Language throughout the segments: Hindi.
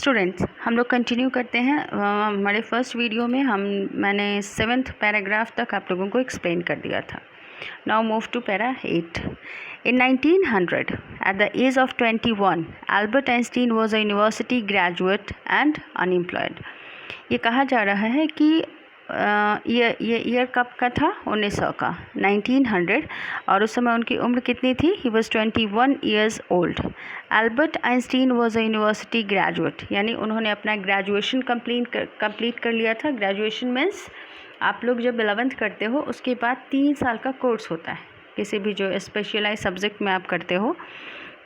स्टूडेंट्स, हम लोग कंटिन्यू करते हैं। हमारे फर्स्ट वीडियो में मैंने 7th पैराग्राफ तक आप लोगों को एक्सप्लेन कर दिया था। Now move to para 8। In 1900, at the age of 21, Albert Einstein was a university graduate and unemployed. ये कहा जा रहा है कि ये ईयर कब का था? 1900 का, 1900, और उस समय उनकी उम्र कितनी थी? He was 21 years old. Albert Einstein was a university graduate, यानी उन्होंने अपना ग्रेजुएशन कंप्लीट कर लिया था। ग्रेजुएशन मीन्स आप लोग जब 11th करते हो उसके बाद 3 साल का कोर्स होता है। किसी भी जो स्पेशलाइज सब्जेक्ट में आप करते हो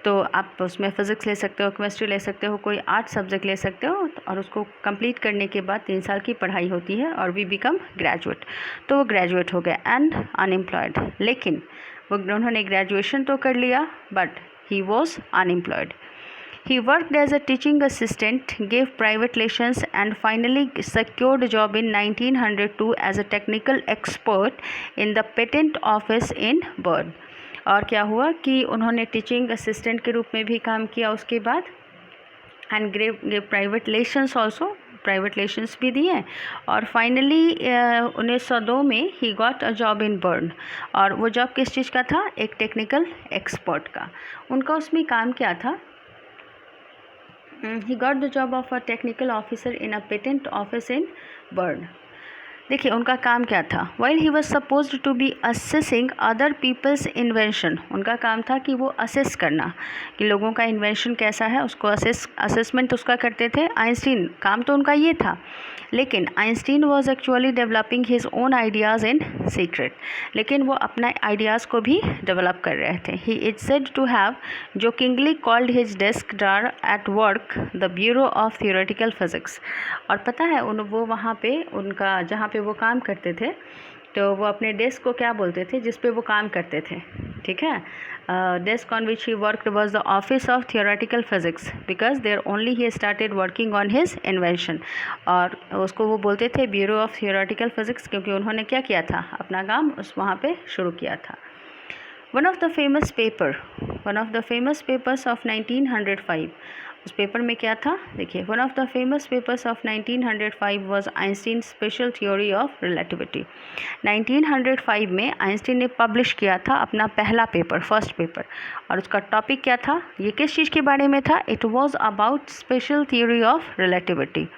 तो आप उसमें फ़िज़िक्स ले सकते हो, केमिस्ट्री ले सकते हो, कोई आर्ट सब्जेक्ट ले सकते हो, और उसको कंप्लीट करने के बाद 3 साल की पढ़ाई होती है और वी बिकम ग्रेजुएट। तो वो ग्रेजुएट हो गए एंड अनएम्प्लॉयड। लेकिन उन्होंने ग्रेजुएशन तो कर लिया but he was unemployed. He worked as a teaching assistant, gave private lessons, and finally secured a job in 1902 as a technical expert in the patent office in Bern. और क्या हुआ कि उन्होंने टीचिंग असिस्टेंट के रूप में भी काम किया उसके बाद, and give private lessons also, private lessons भी दिए, और फाइनली 1902 में he got a job in burn. और वो जॉब किस चीज़ का था? एक टेक्निकल एक्सपर्ट का। उनका उसमें काम क्या था? He got the job of a technical officer in a patent office in Bern. देखिए उनका काम क्या था? While he was supposed to be assessing other people's invention, उनका काम था कि वो असेस करना कि लोगों का इन्वेंशन कैसा है, उसको असेसमेंट उसका करते थे। आइंस्टीन काम तो उनका ये था, लेकिन Einstein was actually developing his own ideas in secret, लेकिन वो अपना आइडियाज़ को भी डेवलप कर रहे थे। He is said to have jokingly called his desk drawer at work the bureau of theoretical physics. और पता है वो वहाँ पे उनका जहाँ पे वो काम करते थे तो वो अपने डेस्क को क्या बोलते थे जिस पे वो काम करते थे? ठीक है, desk on which he worked was the office of theoretical physics because there only he started working on his invention. और उसको वो बोलते थे ब्यूरो ऑफ थियोरेटिकल फिज़िक्स क्योंकि उन्होंने क्या किया था? अपना काम वहाँ पे शुरू किया था। One of the famous papers of 1905, उस पेपर में क्या था? देखिए, one of the famous papers of 1905 was Einstein special theory of relativity. 1905 में आइंस्टीन ने पब्लिश किया था अपना पहला पेपर, फर्स्ट पेपर, और उसका टॉपिक क्या था? ये किस चीज़ के बारे में था? It was about special theory of relativity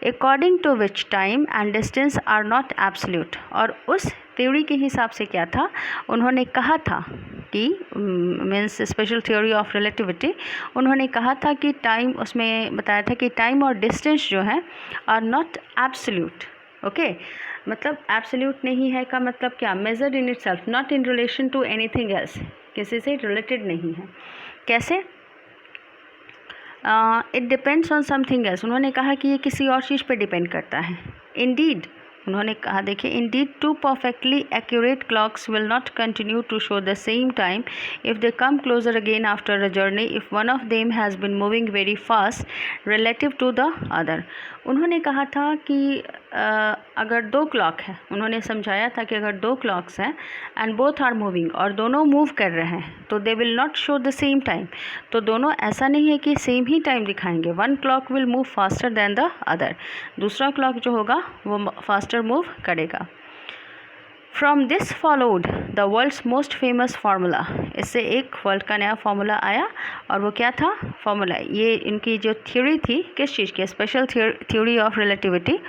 according to which time and distance are not absolute. और उस थ्योरी के हिसाब से क्या था? उन्होंने कहा था कि means special theory of relativity, उन्होंने कहा था कि टाइम, उसमें बताया था कि टाइम और डिस्टेंस जो है आर नॉट एब्सोल्यूट। ओके, मतलब एब्सोल्यूट नहीं है का मतलब क्या? Measured in itself, not in relation to anything else, किसी से रिलेटेड नहीं है। कैसे? It depends on something else. उन्होंने कहा कि ये किसी और चीज़ पे डिपेंड करता है। इंडीड, उन्होंने कहा, देखिए, indeed two perfectly accurate clocks will not continue to show the same time if they come closer again after a journey if one of them has been moving very fast relative to the other. उन्होंने कहा था कि अगर 2 क्लॉक है, उन्होंने समझाया था कि अगर 2 क्लॉक्स हैं एंड बोथ आर मूविंग, और दोनों मूव कर रहे हैं, तो they will not show the same time. तो दोनों ऐसा नहीं है कि सेम ही टाइम दिखाएंगे। One clock will move faster than the other, दूसरा क्लॉक जो होगा वो फास्टर मूव करेगा। From this followed the world's most famous formula. इससे एक वर्ल्ड का नया फार्मूला आया, और वो क्या था? फार्मूला, ये इनकी जो थ्योरी थी, किस चीज़ की? Special theory of relativity.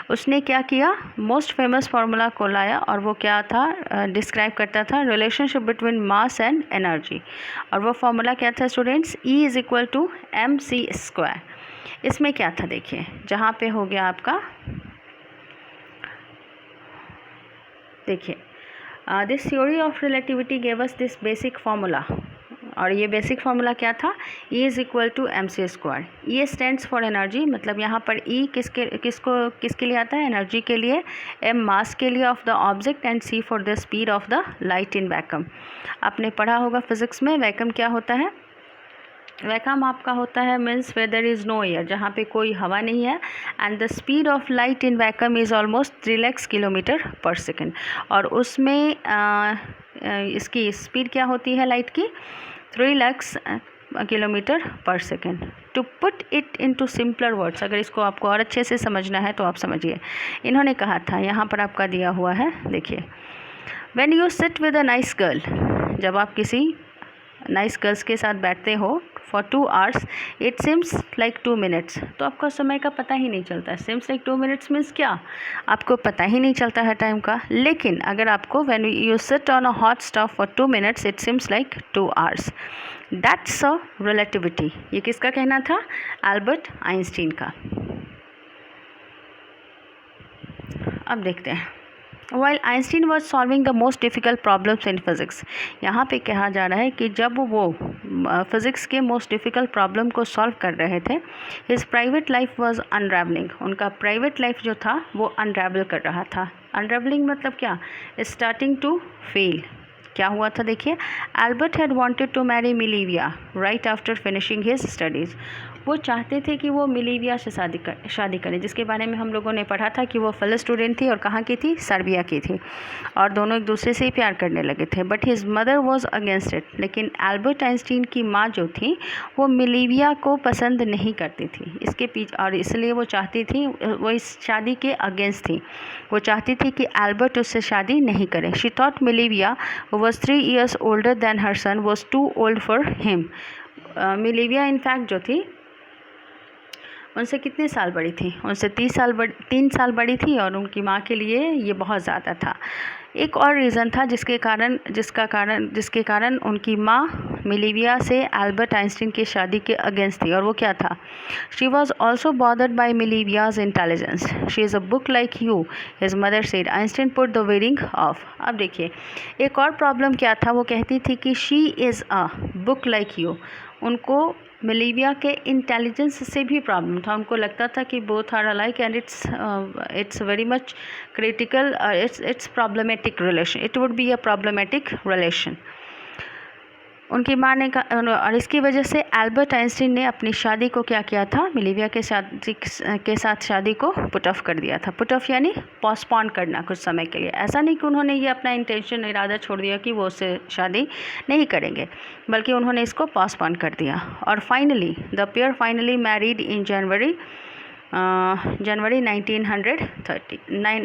उसने क्या किया? मोस्ट फेमस फार्मूला को लाया, और वो क्या था? डिस्क्राइब करता था relationship between mass and energy. और वो फार्मूला क्या था students? E is equal to mc²। इसमें क्या था? देखिए, जहाँ पे हो गया आपका, देखिए, this theory of relativity gave us this basic formula. और ये बेसिक फार्मूला क्या था? E is equal to mc²। E stands for energy, मतलब यहाँ पर E किसके लिए आता है? एनर्जी के लिए। M मास के लिए of the object, and C for the speed of the light in vacuum. आपने पढ़ा होगा फिज़िक्स में, वैक्यूम क्या होता है? वैक्यूम आपका होता है means where there is no air, जहाँ पे कोई हवा नहीं है, and the speed of light in vacuum is almost 3 lakh kilometre per second. और उसमें इसकी स्पीड क्या होती है लाइट की? 3 lakh kilometre per second. To put it into simpler words, अगर इसको आपको और अच्छे से समझना है तो आप समझिए। इन्होंने कहा था, यहाँ पर आपका दिया हुआ है, देखिए, when you sit with a nice girl, जब आप किसी नाइस गर्ल्स के साथ बैठते हो for 2 hours, it seems like 2 minutes, तो आपको समय का पता ही नहीं चलता। सिम्स लाइक 2 minutes मीन्स क्या, आपको पता ही नहीं चलता है टाइम का। लेकिन अगर आपको when you sit on a hot stove for 2 minutes, it seems like 2 hours। That's a relativity. ये किसका कहना था? एल्बर्ट आइंस्टीन का। अब देखते हैं, While Einstein was solving the most difficult problems in physics, यहाँ पे कहा जा रहा है कि जब वो फिज़िक्स के मोस्ट डिफ़िकल्ट प्रॉब्लम को सॉल्व कर रहे थे, his private life was unraveling, उनका प्राइवेट लाइफ जो था वो अनरेवल कर रहा था। अनरेवलिंग मतलब क्या? Starting to fail. क्या हुआ था देखिए, Albert had wanted to marry Mileva right after finishing his studies. वो चाहते थे कि वो मिलीविया से शादी करें, जिसके बारे में हम लोगों ने पढ़ा था कि वो फेलो स्टूडेंट थी और कहाँ की थी? सर्बिया की थी, और दोनों एक दूसरे से ही प्यार करने लगे थे। But his mother was against it, लेकिन एल्बर्ट आइंस्टीन की माँ जो थी वो मिलीविया को पसंद नहीं करती थी इसके पीछे, और इसलिए वो चाहती थी, वो इस शादी के अगेंस्ट थी। वो चाहती थी कि एल्बर्ट उससे शादी नहीं करे। She thought Mileva was 3 years older than her son was too old for him. Mileva in fact जो थी उनसे कितने साल बड़ी थी? उनसे 3 साल बड़ी थी, और उनकी माँ के लिए ये बहुत ज़्यादा था। एक और रीज़न था जिसके कारण उनकी माँ मिलीविया से एल्बर्ट आइंस्टीन की शादी के अगेंस्ट थी, और वो क्या था? She was also bothered by Mileva's intelligence. She is a book like you, his mother said. Einstein put the wedding off. अब देखिए, एक और प्रॉब्लम क्या था? वो कहती थी कि she is a book like you. उनको मिलीविया के इंटेलिजेंस से भी प्रॉब्लम था। उनको लगता था कि both are alike and it's very much critical, it's problematic relation, it would be a problematic relation. उनकी माँ ने कहा, और इसकी वजह से एल्बर्ट आइंस्टीन ने अपनी शादी को क्या किया था? मिलीविया के साथ शादी को पुट ऑफ कर दिया था। पुट ऑफ यानी पोस्टपोन करना कुछ समय के लिए। ऐसा नहीं कि उन्होंने ये अपना इंटेंशन, इरादा छोड़ दिया कि वो उससे शादी नहीं करेंगे, बल्कि उन्होंने इसको पोस्टपोन कर दिया। और finally the pair finally married in January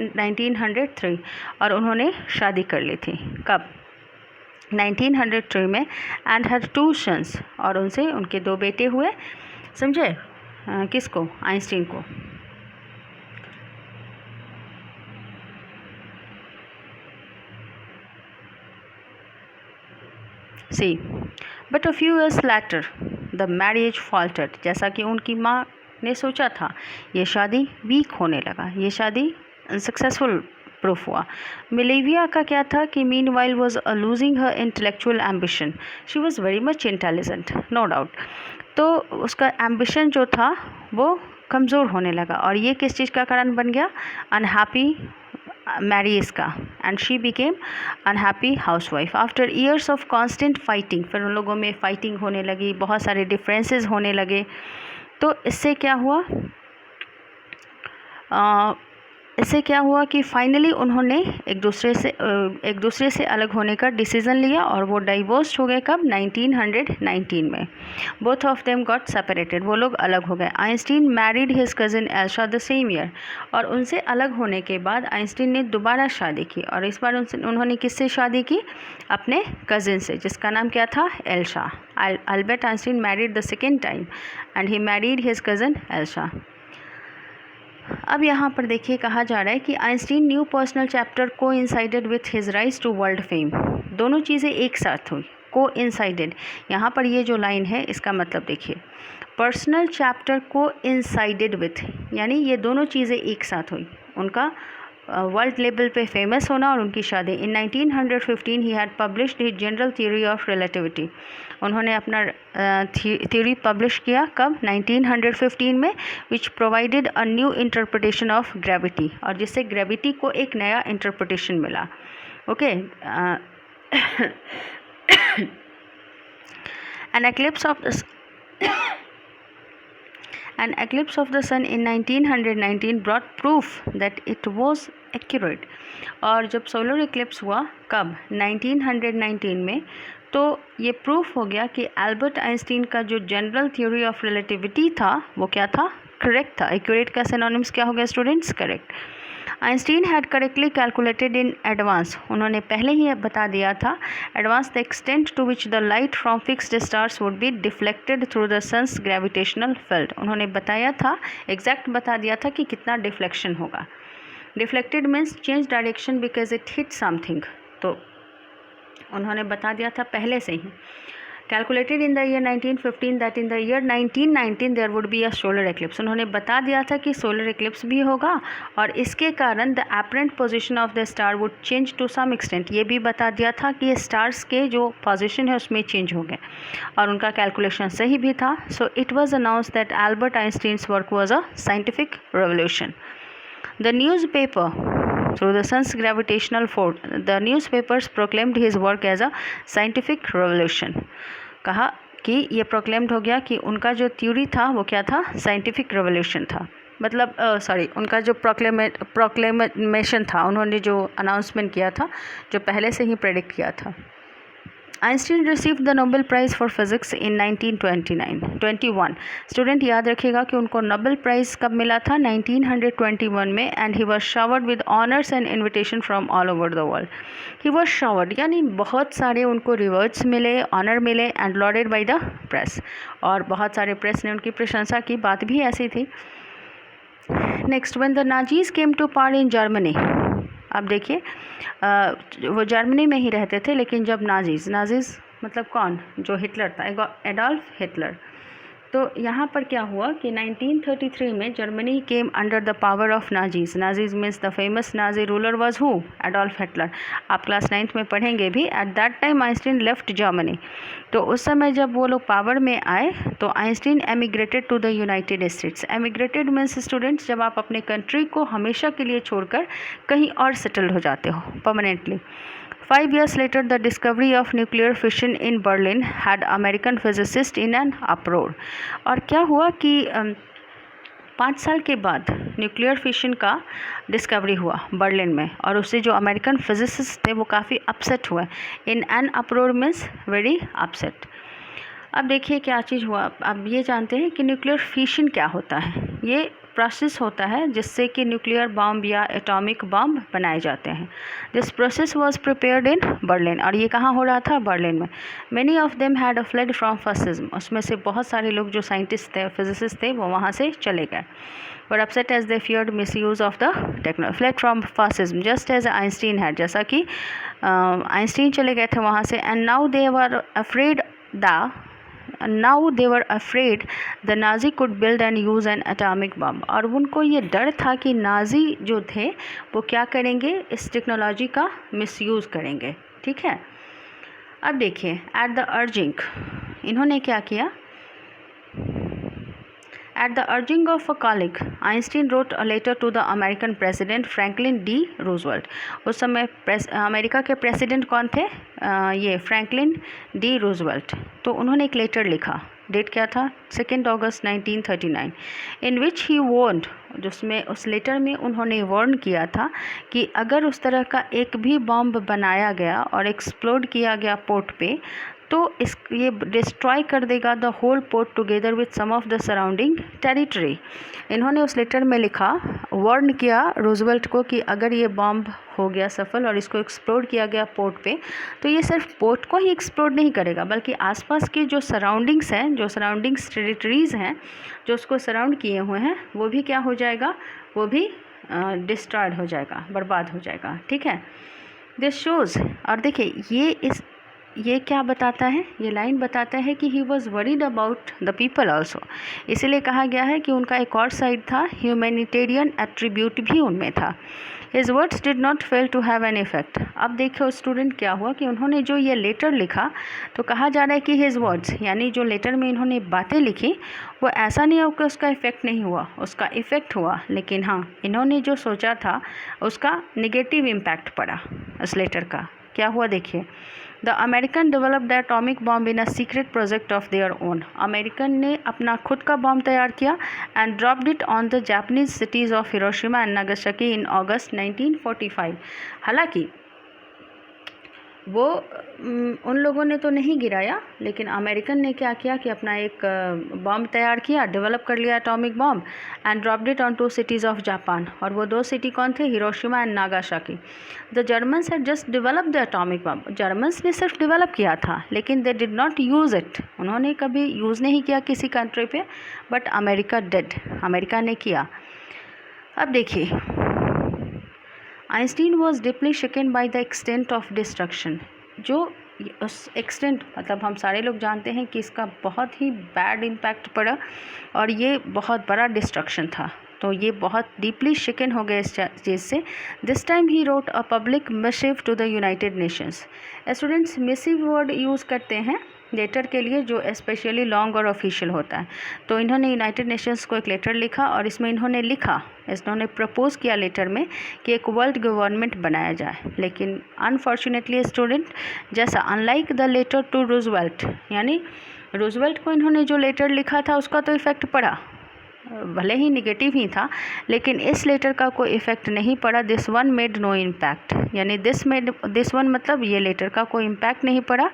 1903, और उन्होंने शादी कर ली थी। कब? 1903 में। एंड हर 2 sons, और उनसे उनके 2 बेटे हुए। समझे? किसको? आइंस्टीन को। See but a few years later the marriage faltered. जैसा कि उनकी माँ ने सोचा था, ये शादी वीक होने लगा, ये शादी अनसक्सेसफुल प्रूफ हुआ। मिलीविया का क्या था कि meanwhile was losing her intellectual ambition. She was very much intelligent, no doubt. तो उसका एम्बिशन जो था वो कमज़ोर होने लगा, और ये किस चीज़ का कारण बन गया? अनहैप्पी मैरिज का। And she became unhappy housewife after years of constant fighting. फिर उन लोगों में फाइटिंग होने लगी, बहुत सारे डिफरेंसेस होने लगे। तो इससे क्या हुआ कि फाइनली उन्होंने एक दूसरे से अलग होने का डिसीज़न लिया, और वो डाइवोर्स हो गए। कब? 1919 में। Both of them got separated, वो लोग अलग हो गए। Einstein married his cousin Elsa the same year, और उनसे अलग होने के बाद आइंस्टीन ने दोबारा शादी की, और इस बार उन्होंने किससे शादी की? अपने कज़िन से, जिसका नाम क्या था? Elsa. Albert Einstein married the second time and he married his cousin Elsa. अब यहाँ पर देखिए, कहा जा रहा है कि आइंस्टीन न्यू पर्सनल चैप्टर को coincided with his rise to world fame. दोनों चीज़ें एक साथ हुई। को इंसाइडेड, यहाँ पर ये जो लाइन है इसका मतलब देखिए, पर्सनल चैप्टर को इंसाइडेड विथ, यानी ये दोनों चीज़ें एक साथ हुई। उनका वर्ल्ड लेवल पे फेमस होना और उनकी शादी। In 1915 he had published his general theory of relativity. उन्होंने अपना थ्योरी पब्लिश किया। कब? 1915 में। Which provided a new interpretation of gravity, और जिससे ग्रेविटी को एक नया इंटरप्रिटेशन मिला। Okay. An eclipse of the sun in 1919 brought proof that it was accurate। और जब सोलर इक्लिप्स हुआ, कब? 1919 में, तो ये प्रूफ हो गया कि एल्बर्ट आइंस्टीन का जो जनरल थ्योरी ऑफ रिलेटिविटी था वो क्या था, करेक्ट था। एक्यूरेट का सिनोनिम्स क्या हो गया students, correct. Einstein had correctly calculated in advance, उन्होंने पहले ही बता दिया था advance the extent to which the light from fixed stars would be deflected through the sun's gravitational field. उन्होंने बताया था, एग्जैक्ट बता दिया था कि कितना डिफ्लेक्शन होगा। Deflected means change direction because it hit something, तो उन्होंने बता दिया था पहले से ही। Calculated in the year 1915 that in the year 1919 there would be a solar eclipse, उन्होंने बता दिया था कि सोलर एक्लिप्स भी होगा और इसके कारण the apparent position of the star would change to some extent, ये भी बता दिया था कि स्टार्स के जो पोजीशन है उसमें चेंज हो गए और उनका कैलकुलेशन सही भी था। So it was announce that Albert Einstein's work was a scientific revolution. The newspaper through the sun's gravitational force, the newspapers proclaimed his work as a scientific revolution। कहा कि ये प्रोक्लेम्ड हो गया कि उनका जो थ्योरी था वो क्या था, साइंटिफिक रेवोल्यूशन था। मतलब उनका जो प्रोक्लेमेशन था, उन्होंने जो अनाउंसमेंट किया था, जो पहले से ही प्रेडिक्ट किया था। Einstein received the Nobel prize for physics in 1921। Student याद रखिएगा कि उनको नोबेल प्राइज़ कब मिला था, 1921 में, and he was showered with honours and invitation from all over the world. He was showered यानी बहुत सारे उनको रिवॉर्ड्स मिले, ऑनर मिले, and loaded by the press, और बहुत सारे प्रेस ने उनकी प्रशंसा की, बात भी ऐसी थी। Next, when the Nazis came to power in Germany, अब देखिए वो जर्मनी में ही रहते थे, लेकिन जब नाजीज़ मतलब कौन, जो हिटलर था, एडोल्फ हिटलर, तो यहाँ पर क्या हुआ कि 1933 में Germany came under the power of Nazis. Nazis means the famous Nazi ruler was who, Adolf Hitler. आप क्लास 9th में पढ़ेंगे भी। At that time Einstein left Germany, तो उस समय जब वो लोग पावर में आए तो Einstein emigrated to the United States. Emigrated means students जब आप अपने कंट्री को हमेशा के लिए छोड़कर कहीं और सेटल हो जाते हो permanently. 5 years later, the discovery of nuclear fission in Berlin had American physicists in an uproar। और क्या हुआ कि 5 साल के बाद न्यूक्लियर फिशन का डिस्कवरी हुआ बर्लिन में, और उससे जो अमेरिकन फिजिसिस्ट थे वो काफ़ी अपसेट हुए। In an अप्रोर means very upset. अब देखिए क्या चीज़ हुआ। अब ये जानते हैं कि न्यूक्लियर फिशन क्या होता है। ये प्रोसेस होता है जिससे कि न्यूक्लियर बॉम्ब या एटॉमिक बॉम्ब बनाए जाते हैं। This process was prepared in Berlin, और ये कहाँ हो रहा था, बर्लिन में। Many of them had fled from fascism, उसमें से बहुत सारे लोग जो साइंटिस्ट थे, फिजिसिस्ट थे, वो वहाँ से चले गए। But upset as they feared misuse of the technology, fled from fascism just as Einstein had, जैसा कि आइंस्टीन चले गए थे वहाँ से। And now they were afraid the Nazi could build and use an atomic bomb, और उनको ये डर था कि नाजी जो थे वो क्या करेंगे, इस टेक्नोलॉजी का मिसयूज़ करेंगे। ठीक है, अब देखिए एट द अर्जिंग, इन्होंने क्या किया। At the urging of a colleague, Einstein wrote a letter to the American President Franklin D. Roosevelt। उस समय अमेरिका के प्रेसिडेंट कौन थे, ये फ्रैंकलिन डी रूजवेल्ट। तो उन्होंने एक लेटर लिखा, डेट क्या था, 2 अगस्त 1939, इन विच ही वार्नड, जिसमें उस लेटर में उन्होंने वार्न किया था कि अगर उस तरह का एक भी बॉम्ब बनाया गया और एक्सप्लोड किया गया पोर्ट पे, तो ये डिस्ट्रॉय कर देगा the whole port together with some of the surrounding territory. इन्होंने उस लेटर में लिखा, वार्न किया रूजवेल्ट को कि अगर ये बॉम्ब हो गया सफल और इसको एक्सप्लोड किया गया पोर्ट पे, तो ये सिर्फ पोर्ट को ही एक्सप्लोड नहीं करेगा, बल्कि आसपास के जो सराउंडिंग्स हैं, जो सराउंडिंग्स टेरिटरीज़ हैं जो उसको सराउंड किए हुए हैं, वो भी क्या हो जाएगा, वो भी डिस्ट्रॉयड हो जाएगा, बर्बाद हो जाएगा। ठीक है, दिस शोज़, और देखिए ये क्या बताता है, ये लाइन बताता है कि he was worried about the people also. इसीलिए कहा गया है कि उनका एक और साइड था, ह्यूमैनिटेरियन एट्रीब्यूट भी उनमें था। His words did not fail to have an effect. अब देखो स्टूडेंट क्या हुआ कि उन्होंने जो ये लेटर लिखा, तो कहा जा रहा है कि हिज वर्ड्स यानी जो लेटर में इन्होंने बातें लिखी वो ऐसा नहीं हो कि उसका इफ़ेक्ट नहीं हुआ, उसका इफ़ेक्ट हुआ, लेकिन हाँ इन्होंने जो सोचा था उसका निगेटिव इम्पैक्ट पड़ा उस लेटर का। क्या हुआ देखिए, the American develop the atomic bomb in a secret project of their own. American ने अपना खुद का बॉम्ब तैयार किया and dropped it on the Japanese cities of Hiroshima and Nagasaki in August 1945। हालांकि वो उन लोगों ने तो नहीं गिराया, लेकिन अमेरिकन ने क्या किया कि अपना एक बॉम्ब तैयार किया, डेवलप कर लिया atomic bomb, and dropped it on 2 cities of Japan. और वो 2 सिटी कौन थे? Hiroshima and Nagasaki. The Germans had just develop the atomic bomb. Germans ने सिर्फ डेवलप किया था, लेकिन they did not use it. उन्होंने कभी यूज़ नहीं किया किसी कंट्री पे, बट अमेरिका डिड, अमेरिका ने किया। अब देखिए, Einstein was deeply shaken by the extent of destruction. जो उस एक्सटेंट, मतलब हम सारे लोग जानते हैं कि इसका बहुत ही बैड इम्पैक्ट पड़ा और ये बहुत बड़ा डिस्ट्रक्शन था, तो ये बहुत डीपली शेकन हो गए इस चीज़ से। This time he wrote a public missive to the United Nations. Students, missive word use करते हैं लेटर के लिए जो स्पेशली लॉन्ग और ऑफिशियल होता है। तो इन्होंने यूनाइटेड नेशंस को एक लेटर लिखा और इसमें इन्होंने प्रपोज़ किया लेटर में कि एक वर्ल्ड गवर्नमेंट बनाया जाए। लेकिन अनफॉर्चुनेटली स्टूडेंट, जैसा unlike the letter to Roosevelt, यानी रूजवेल्ट को इन्होंने जो लेटर लिखा था उसका तो इफ़ेक्ट पड़ा, भले ही निगेटिव ही था, लेकिन इस लेटर का कोई इफ़ेक्ट नहीं पड़ा। This one made no impact, यानी दिस वन मतलब ये लेटर का कोई इम्पैक्ट नहीं पड़ा।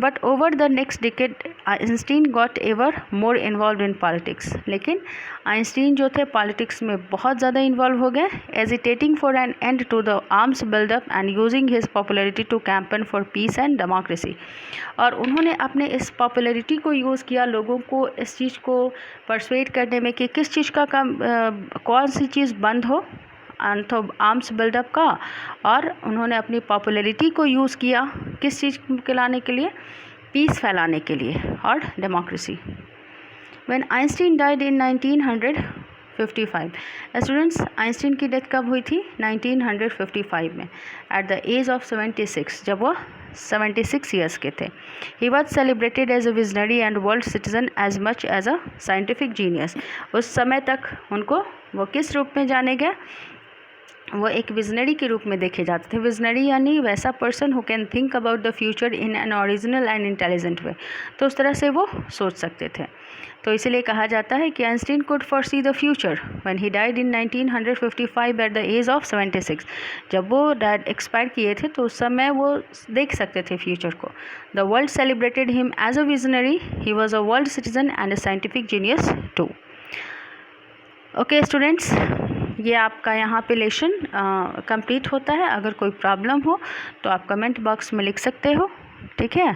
But over the next decade Einstein got ever more involve in politics. लेकिन आइंस्टीन जो थे पॉलिटिक्स में बहुत ज़्यादा इन्वॉल्व हो गए, agitating for an end to the arms buildup and using his popularity to campaign for peace and democracy. और उन्होंने अपने इस पॉपुलरिटी को यूज़ किया लोगों को इस चीज़ को परsuade करने में कि किस चीज़ का काम, कौन सी चीज़ बंद हो, तो आर्म्स बिल्डअप का। और उन्होंने अपनी पॉपुलरिटी को यूज़ किया किस चीज़ के लाने के लिए? पीस फैलाने के लिए और democracy. When Einstein died in 1955। Students, Einstein की डेथ कब हुई थी? 1955 में, एट द एज ऑफ 76, जब वो 76 ईयर्स के थे। He was celebrated as a visionary and world citizen as much as a scientific genius. उस समय तक उनको वो किस रूप में जाने गए? वो एक विजनरी के रूप में देखे जाते थे। विजनरी यानी वैसा person who can think about the future in an original and intelligent way, तो उस तरह से वो सोच सकते थे। तो इसीलिए कहा जाता है कि Einstein could foresee the future when he died in 1955 at the age of 76। जब वो एक्सपायर किए थे तो उस समय वो देख सकते थे फ्यूचर को। The world celebrated him as a visionary, he was a world citizen and a scientific genius too. Okay students, ये आपका यहाँ पे लेसन कंप्लीट होता है। अगर कोई प्रॉब्लम हो तो आप कमेंट बॉक्स में लिख सकते हो, ठीक है।